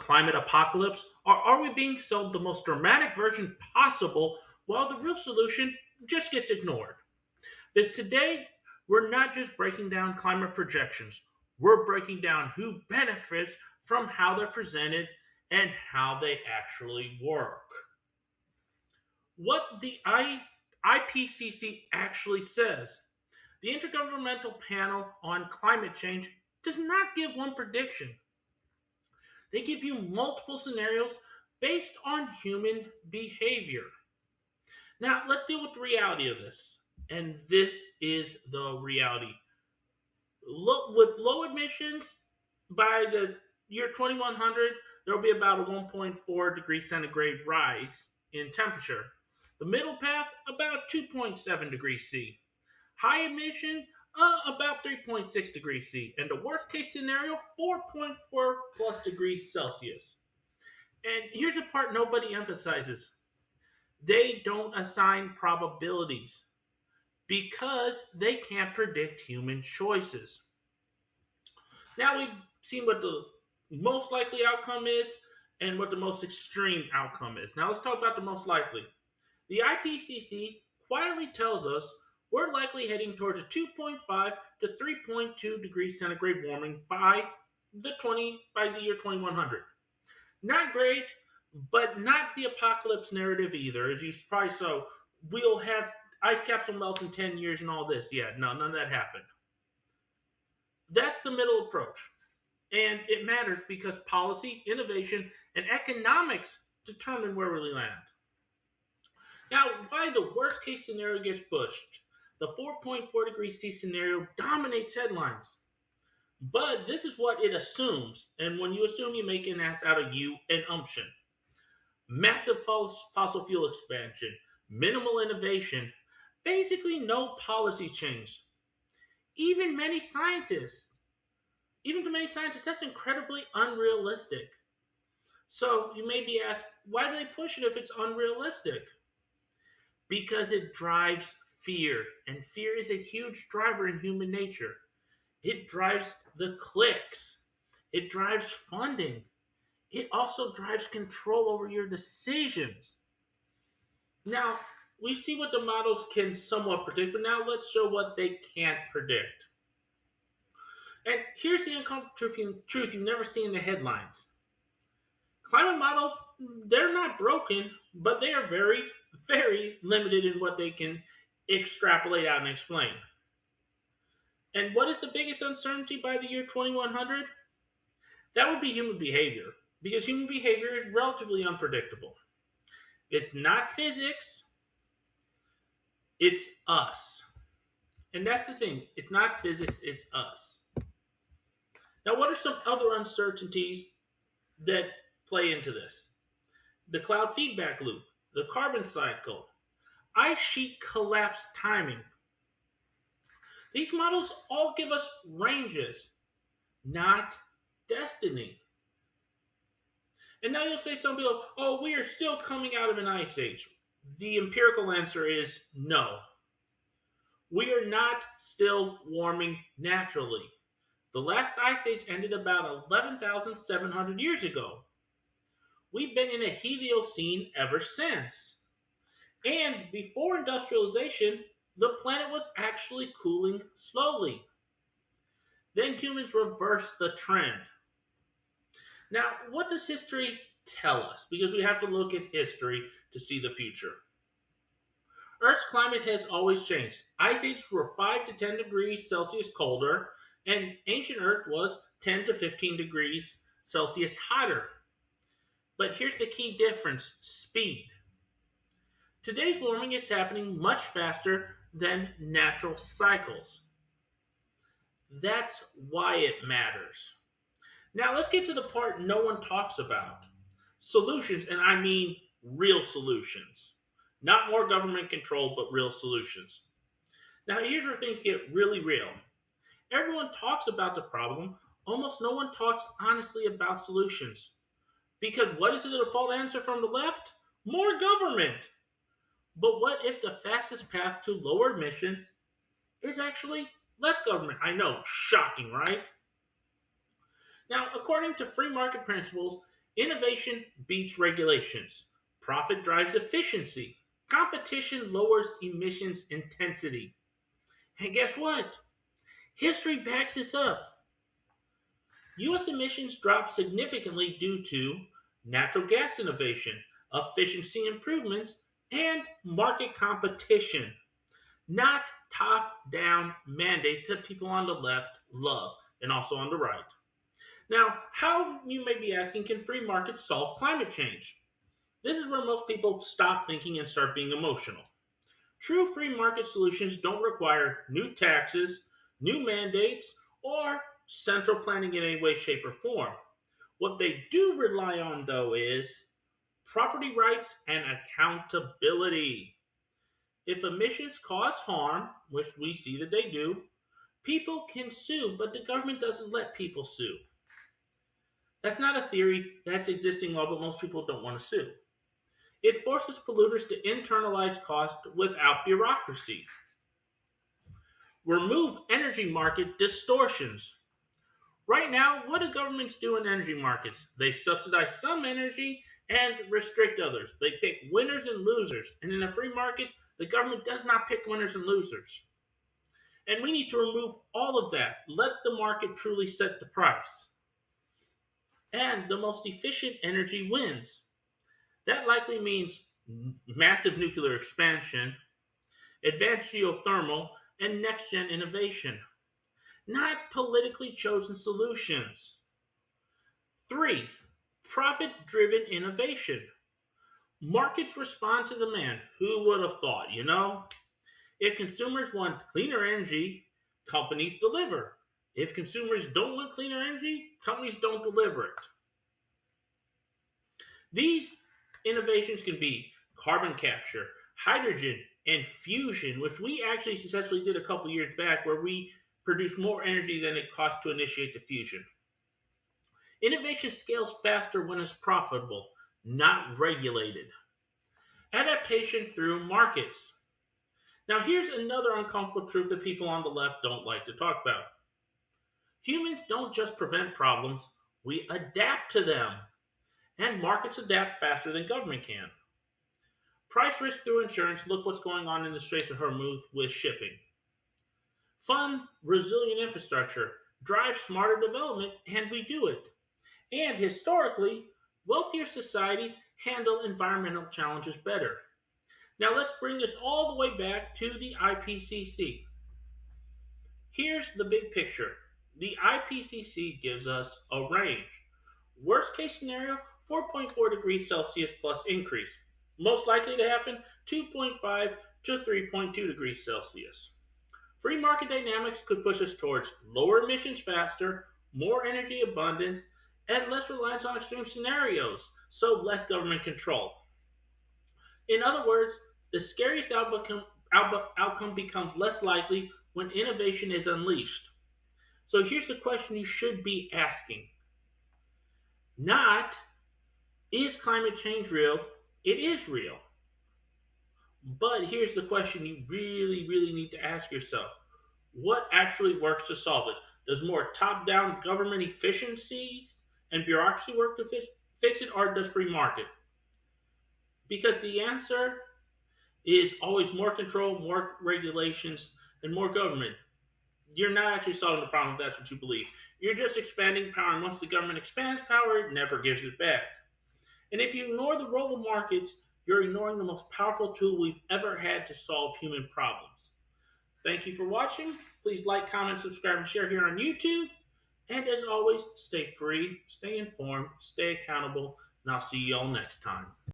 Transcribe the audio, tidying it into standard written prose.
climate apocalypse, or are we being sold the most dramatic version possible while the real solution just gets ignored? Because today, we're not just breaking down climate projections, we're breaking down who benefits from how they're presented and how they actually work. What the IPCC actually says: the Intergovernmental Panel on Climate Change does not give one prediction. They give you multiple scenarios based on human behavior. Now, let's deal with the reality of this. And this is the reality. With low emissions, by the year 2100, there will be about a 1.4 degree centigrade rise in temperature. The middle path, about 2.7 degrees C. High emission, about 3.6 degrees C. And the worst case scenario, 4.4 plus degrees Celsius. And here's the part nobody emphasizes: they don't assign probabilities because they can't predict human choices. Now we've seen what the most likely outcome is and what the most extreme outcome is. Now let's talk about the most likely. The IPCC quietly tells us we're likely heading towards a 2.5 to 3.2 degrees centigrade warming by the year 2100. Not great, but not the apocalypse narrative either. As you probably saw, we'll have ice caps will melt in 10 years and all this. Yeah, no, none of that happened. That's the middle approach. And it matters because policy, innovation, and economics determine where we land. Now, why the worst case scenario gets pushed? The 4.4 degrees C scenario dominates headlines. But this is what it assumes. And when you assume, you make an ass out of you and umption. Massive fossil fuel expansion, minimal innovation, basically no policy change. Even to many scientists, that's incredibly unrealistic. So you may be asked, why do they push it if it's unrealistic? Because it drives fear, and fear is a huge driver in human nature. It drives the clicks, it drives funding, it also drives control over your decisions. Now, we see what the models can somewhat predict, but now let's show what they can't predict. And here's the uncomfortable truth you never see in the headlines. Climate models, they're not broken, but they are very, very limited in what they can extrapolate out and explain. And what is the biggest uncertainty by the year 2100? That would be human behavior, because human behavior is relatively unpredictable. It's not physics, it's us. And that's the thing, it's not physics, it's us. Now, what are some other uncertainties that play into this? The cloud feedback loop, the carbon cycle, ice sheet collapse timing. These models all give us ranges, not destiny. And now you'll say, some people, oh, we are still coming out of an ice age. The empirical answer is no. We are not still warming naturally. The last ice age ended about 11,700 years ago. We've been in a Heliocene ever since. And before industrialization, the planet was actually cooling slowly. Then humans reversed the trend. Now, what does history tell us? Because we have to look at history to see the future. Earth's climate has always changed. Ice ages were 5 to 10 degrees Celsius colder, and ancient Earth was 10 to 15 degrees Celsius hotter. But here's the key difference: speed. Today's warming is happening much faster than natural cycles. That's why it matters. Now let's get to the part no one talks about. Solutions, and I mean real solutions. Not more government control, but real solutions. Now here's where things get really real. Everyone talks about the problem, almost no one talks honestly about solutions. Because what is the default answer from the left? More government. But what if the fastest path to lower emissions is actually less government? I know, shocking, right? Now, according to free market principles, Innovation beats regulations. Profit drives efficiency. Competition lowers emissions intensity. And guess what? History backs this up. U.S. emissions dropped significantly due to natural gas innovation, efficiency improvements, and market competition, not top down mandates that people on the left love and also on the right. Now, how, you may be asking, can free markets solve climate change? This is where most people stop thinking and start being emotional. True free market solutions don't require new taxes, new mandates, or central planning in any way, shape, or form. What they do rely on, though, is property rights and accountability. If emissions cause harm, which we see that they do, people can sue, but the government doesn't let people sue. That's not a theory, that's existing law, but most people don't want to sue. It forces polluters to internalize cost without bureaucracy. Remove energy market distortions. Right now, what do governments do in energy markets? They subsidize some energy and restrict others. They pick winners and losers. And in a free market, the government does not pick winners and losers. And we need to remove all of that. Let the market truly set the price. And the most efficient energy wins. That likely means massive nuclear expansion, advanced geothermal, and next gen innovation, not politically chosen solutions. 3. Profit driven innovation. Markets respond to demand. Who would have thought, If consumers want cleaner energy, companies deliver. If consumers don't want cleaner energy, companies don't deliver it. These innovations can be carbon capture, hydrogen, and fusion, which we actually successfully did a couple years back, where we produced more energy than it cost to initiate the fusion. Innovation scales faster when it's profitable, not regulated. Adaptation through markets. Now, here's another uncomfortable truth that people on the left don't like to talk about. Humans don't just prevent problems, we adapt to them. And markets adapt faster than government can. Price risk through insurance. Look what's going on in the Straits of Hormuz with shipping. Fund resilient infrastructure. Drive smarter development, and we do it. And historically, wealthier societies handle environmental challenges better. Now let's bring this all the way back to the IPCC. Here's the big picture. The IPCC gives us a range. Worst case scenario, 4.4 degrees Celsius plus increase. Most likely to happen, 2.5 to 3.2 degrees Celsius. Free market dynamics could push us towards lower emissions faster, more energy abundance, and less reliance on extreme scenarios, so less government control. In other words, the scariest outcome becomes less likely when innovation is unleashed. So here's the question you should be asking. Not, is climate change real? It is real. But here's the question you really, really need to ask yourself. What actually works to solve it? Does more top-down government efficiencies and bureaucracy work to fix it, or does free market? Because the answer is always more control, more regulations, and more government. You're not actually solving the problem if that's what you believe. You're just expanding power, and once the government expands power, it never gives it back. And if you ignore the role of markets, you're ignoring the most powerful tool we've ever had to solve human problems. Thank you for watching. Please like, comment, subscribe, and share here on YouTube. And as always, stay free, stay informed, stay accountable, and I'll see you all next time.